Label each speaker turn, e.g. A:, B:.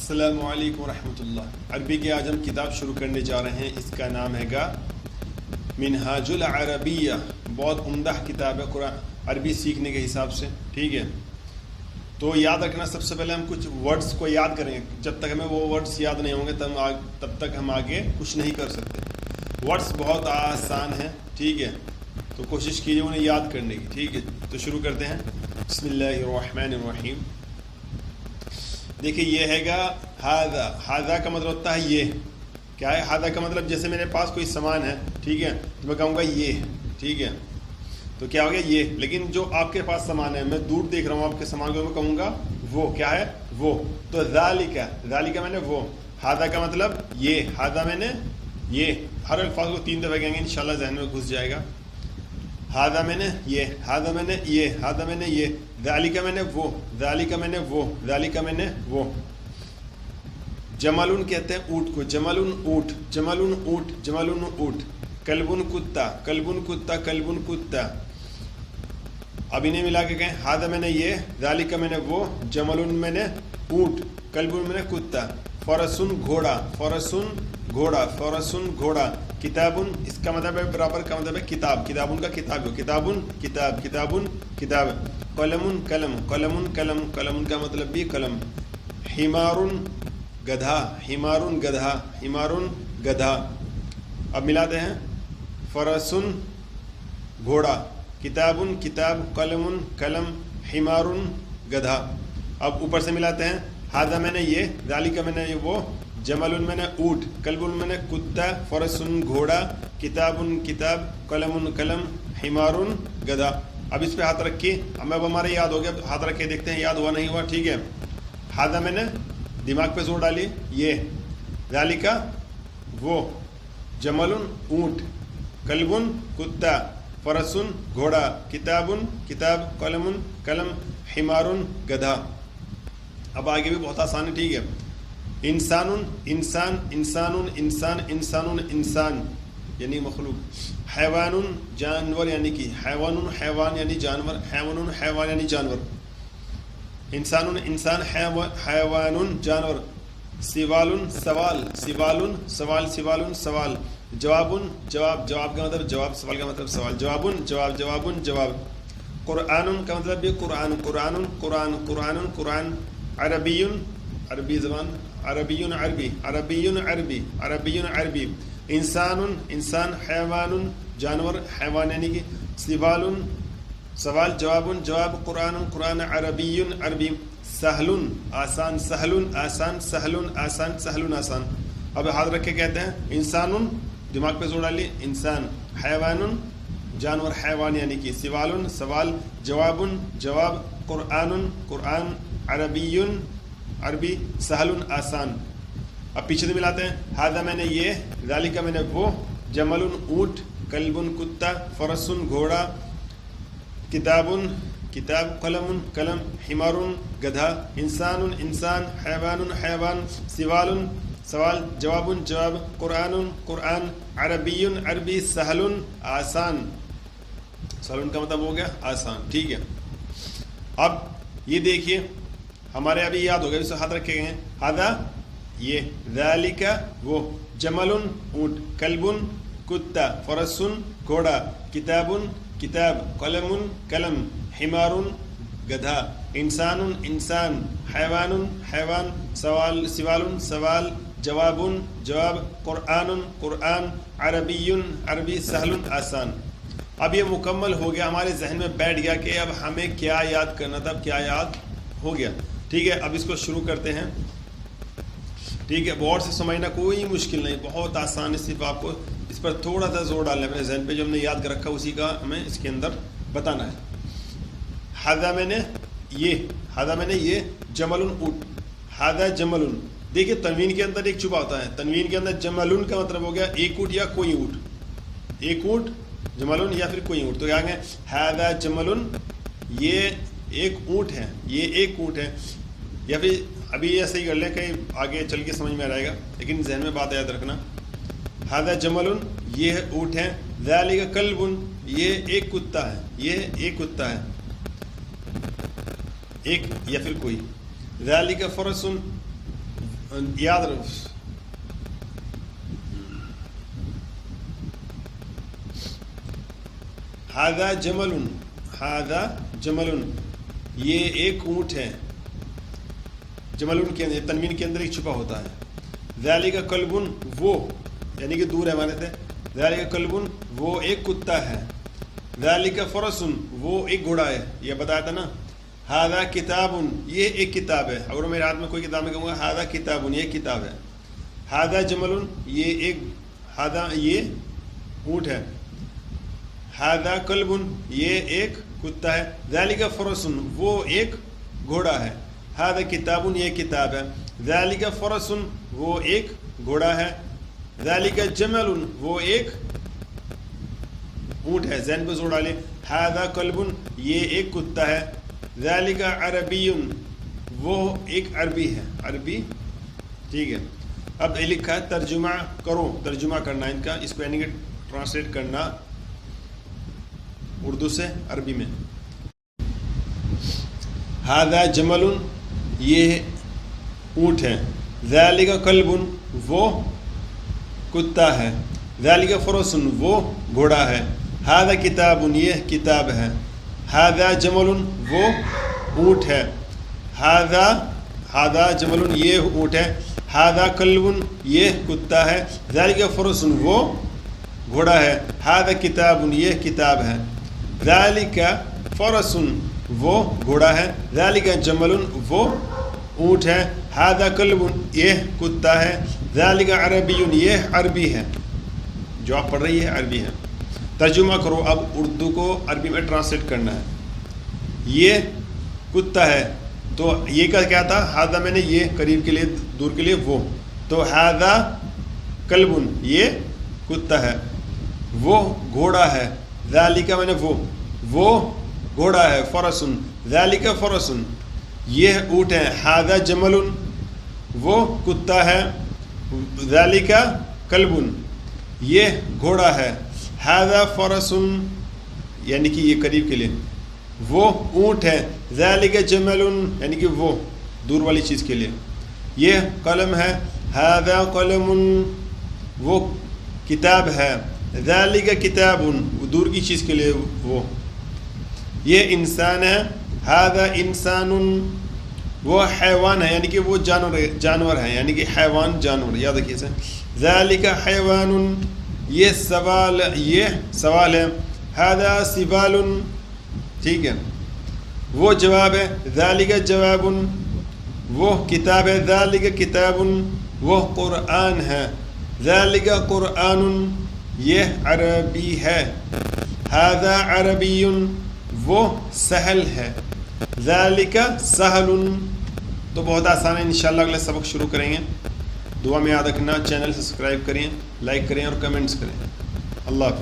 A: السلام علیکم ورحمۃ اللہ۔ عربی کی آج ہم کتاب شروع کرنے جا رہے ہیں، اس کا نام ہے گا منہاج العربیہ۔ بہت عمدہ کتاب ہے قرآن عربی سیکھنے کے حساب سے، ٹھیک ہے۔ تو یاد رکھنا، سب سے پہلے ہم کچھ ورڈز کو یاد کریں گے۔ جب تک ہمیں وہ ورڈز یاد نہیں ہوں گے تب تک ہم آگے کچھ نہیں کر سکتے۔ ورڈز بہت آسان ہیں، ٹھیک ہے، تو کوشش کیجیے انہیں یاد کرنے کی، ٹھیک ہے۔ تو شروع کرتے ہیں۔ بسم اللہ الرحمن الرحیم۔ دیکھیے یہ ہے گا ہاذا۔ ہاذا کا مطلب ہوتا ہے یہ۔ کیا ہے ہاذا کا مطلب؟ جیسے میرے پاس کوئی سامان ہے، ٹھیک ہے، تو میں کہوں گا یہ، ٹھیک ہے، تو کیا ہو گیا یہ۔ لیکن جو آپ کے پاس سامان ہے، میں دور دیکھ رہا ہوں آپ کے سامان کو، میں کہوں گا وہ، کیا ہے وہ۔ تو ذالک، ذالک میں نے وہ۔ ہاذا کا مطلب یہ، ہاذا میں نے یہ۔ ہر الفاظ کو 3 دفعہ کہیں گے، انشاءاللہ ذہن میں گھس جائے گا۔ ہاذا میں نے یہ، ہاذا میں نے یہ، ہاذا میں نے یہ۔ ذالک میں نے وہ، ذالک میں نے وہ، ذالک میں نے وہ۔ جمل کہتے ہیں اونٹ کو، جمل اونٹ، جمل اونٹ، جمل اونٹ۔ کلب کتا، کلب کتا، کلب کتا۔ اب انہیں ملا کے کہیں ہاذا میں نے یہ، ذالک میں نے وہ، جمل میں نے اونٹ، کلب میں نے کتا۔ فرسن گھوڑا، فرسن گھوڑا، فرسن گھوڑا۔ کتابن، اس کا مطلب ہے برابر کا مطلب ہے کتاب، کتابن کا کتاب، کتابن کتاب، کتابن کتاب۔ قلم قلم، قلم قلم، قلم کا مطلب بھی قلم۔ حمارن گدھا، حمارن گدھا، حمارن گدھا۔ اب ملاتے ہیں، فرسن گھوڑا، کتابن کتاب، قلم قلم، حمارن گدھا۔ اب اوپر سے ملاتے ہیں، ہاذا میں نے یہ، ذالک میں نے وہ، جمل میں نے اونٹ، کلب میں نے کتا، فرسن گھوڑا، کتابن کتاب، قلم قلم، حمارن گدھا۔ اب اس پہ ہاتھ رکھیے، اب ہمارے یاد ہو گیا، ہاتھ رکھے دیکھتے ہیں یاد ہوا نہیں ہوا، ٹھیک ہے۔ ہاذا میں نے، دماغ پہ زور ڈالیے، یہ، ذالک وہ، جمل اونٹ، کلب کتا، فرسن گھوڑا، کتابن کتاب، قلم قلم، حمارن گدھا۔ اب آگے بھی بہت آسان ہے، ٹھیک ہے۔ انسان انسان، انسان انسان، انسان انسان یعنی مخلوق۔ حیوان جانور یعنی کہ، حیوان حیوان یعنی جانور، حیوان حیوان یعنی جانور۔ انسان انسان، حیوان جانور۔ سوال سوال، سوال سوال، سوال سوال۔ جواب جواب، جواب کا مطلب جواب، سوال کا مطلب سوال۔ جواب جواب، جواب جواب۔ قرآن کا مطلب بھی قرآن، قرآن قرآن، قرآن قرآن۔ عربی عربی زبان، عربی عربی، عربی عربی، عربی عربی۔ انسان انسان، حیوان جانور، حیوان یعنی کہ، سوال سوال، جواب جواب، قرآن قرآن، عربی عربی۔ سہل آسان، سہل آسان، سہل آسان، سہل آسان۔ اب ہاتھ رکھ کے کہتے ہیں، انسان، دماغ پہ زور ڈالیے، انسان، حیوان جانور، حیوان یعنی کہ، سوال سوال، جواب جواب، قرآن قرآن، عربی عربی، سہل آسان۔ اب پیچھے سے ملاتے ہیں، ہاذا میں نے یہ، ذالک میں نے وہ، جمل اونٹ، کلب کتا، فرسن گھوڑا، کتاب کتاب، قلم قلم، حمار گدھا۔ انسان انسان، حیوان حیوان، سوال سوال، جواب جواب، قرآن قرآن، عربی عربی، سہل آسان۔ سہل کا مطلب ہو گیا آسان، ٹھیک ہے۔ اب یہ دیکھیے، ہمارے ابھی یاد ہو گیا، اس سے ہاتھ رکھے گئے ہیں، ہاذا یہ، ذالک وہ، جمل اونٹ، کلب کتا، فرسن گھوڑا، کتاب کتاب، قلم قلم، حمار گدھا۔ انسان انسان، حیوان حیوان، سوال سوال سوال، جواب جواب، قرآن قرآن، عربی عربی، سہل آسان۔ اب یہ مکمل ہو گیا، ہمارے ذہن میں بیٹھ گیا کہ اب ہمیں کیا یاد کرنا تھا، اب کیا یاد ہو گیا، ٹھیک ہے۔ اب اس کو شروع کرتے ہیں، ٹھیک ہے۔ بورڈ سے سمجھنا کوئی مشکل نہیں، بہت آسان ہے، صرف آپ کو اس پر تھوڑا سا زور ڈالنا ہے اپنے ذہن پہ، جو ہم نے یاد کر رکھا اسی کا ہمیں اس کے اندر بتانا ہے۔ ہاذا میں نے یہ، ہاذا میں نے یہ، جمل اونٹ، ہاذا جمل۔ دیکھیے تنوین کے اندر ایک چھپا ہوتا ہے، تنوین کے اندر جمل کا مطلب ہو گیا ایک اونٹ یا کوئی اونٹ، ایک اونٹ، جمل یا پھر کوئی اونٹ۔ تو کیا گئے، ہاذا جمل، یہ ایک اونٹ ہے، یہ ایک اونٹ ہے، یا پھر ابھی ایسے ہی کر لیں، کہیں آگے چل کے سمجھ میں آ جائے گا، لیکن ذہن میں بات یاد رکھنا۔ ہاذا جمل، یہ اونٹ ہے، ذالک کلب، یہ ایک کتا ہے، یہ ایک کتا ہے، ایک یا پھر کوئی۔ ذالک فرس، یاد رکھ ہاذا جمل، ہاذا جمل، یہ ایک اونٹ ہے. جمل کے اندر تنوین کے اندر ایک چھپا ہوتا ہے. ذالک کلب، وہ یعنی کہ دور ہے ہمارے سے. ذالک کلب، وہ ایک کتا ہے. ذالک فرس، وہ ایک گھوڑا ہے، یہ بتایا تھا نا. ہاذا کتاب، یہ ایک کتاب ہے. اگر میرے ہاتھ میں کوئی کتاب میں کہوں گا ہاذا کتاب، یہ کتاب ہے. ہاذا جمل، یہ ایک، ہاذا یہ اونٹ ہے. ہاذا کلب، یہ ایک کتا ہے. ذالک فرس، وہ ایک گھوڑا ہے. ہاذا کتاب، یہ کتاب ہے. ذالک فرس، وہ ایک گھوڑا ہے. ذالک جمل، وہ ایک اونٹ ہے. ذہن پہ زور ڈالے. ہاذا کلب، یہ ایک کتا ہے. ذالک عربی، وہ ایک عربی ہے. عربی، ٹھیک ہے. اب یہ لکھا ہے ترجمہ کرو، ترجمہ کرنا ان کا، اس کو یعنی کہ ٹرانسلیٹ کرنا اردو سے عربی میں. ہاذا جمل، یہ اونٹ ہے. ذالک کلب، وہ کتا ہے. ذالک فرس، وہ گھوڑا ہے. ہاذا کتاب، یہ کتاب ہے. ہاذا جمل، وہ اونٹ ہے. ہاذا جمل، یہ اونٹ ہے. ہاذا کلب، یہ کتا ہے. ذالک فرس، وہ گھوڑا ہے. ہاذا کتاب، یہ کتاب ہے. ذالک فرس، وہ گھوڑا ہے. ذالک جمل، وہ اونٹ ہے. ہاذا کلب، یہ کتا ہے. ذالک عربی، یہ عربی ہے. جو آپ پڑھ رہی ہے عربی ہے. ترجمہ کرو. اب اردو کو عربی میں ٹرانسلیٹ کرنا ہے. یہ کتا ہے تو یہ کا کیا تھا؟ ہاذا میں نے یہ قریب کے لیے، دور کے لیے وہ. تو ہاذا کلب، یہ کتا ہے. وہ گھوڑا ہے. ذالک میں نے وہ گھوڑا ہے. فرس، ذالک فرس، یہ اونٹ ہے. ہاذا جمل، وہ کتا ہے. ذالک کلب، یہ گھوڑا ہے. ہاذا فرس، یعنی کہ یہ قریب کے لیے، وہ اونٹ ہے. ذالک جمل، یعنی کہ وہ دور والی چیز کے لیے. یہ قلم ہے. ہاذا قلم، وہ کتاب ہے. ذالک کتاب، دور کی چیز کے لیے وہ. یہ انسان ہے. ہاذا انسان، وہ حیوان ہے، یعنی کہ وہ جانور ہے، یعنی کہ حیوان جانور، یاد رکھیے اسے. ذالک حیوان، یہ سوال ہے. ہاذا سوال، ٹھیک ہے، وہ جواب ہے. ذالک جواب، وہ کتاب ہے. ذالک کتاب، وہ قرآن ہے. ذالک قرآن، یہ عربی ہے. ہاذا عربی، وہ سہل ہے. ذالک سہل. تو بہت آسان ہے. انشاءاللہ اگلے سبق شروع کریں گے. دعا میں یاد رکھنا. چینل سبسکرائب کریں، لائک کریں اور کمنٹس کریں. اللہ حافظ.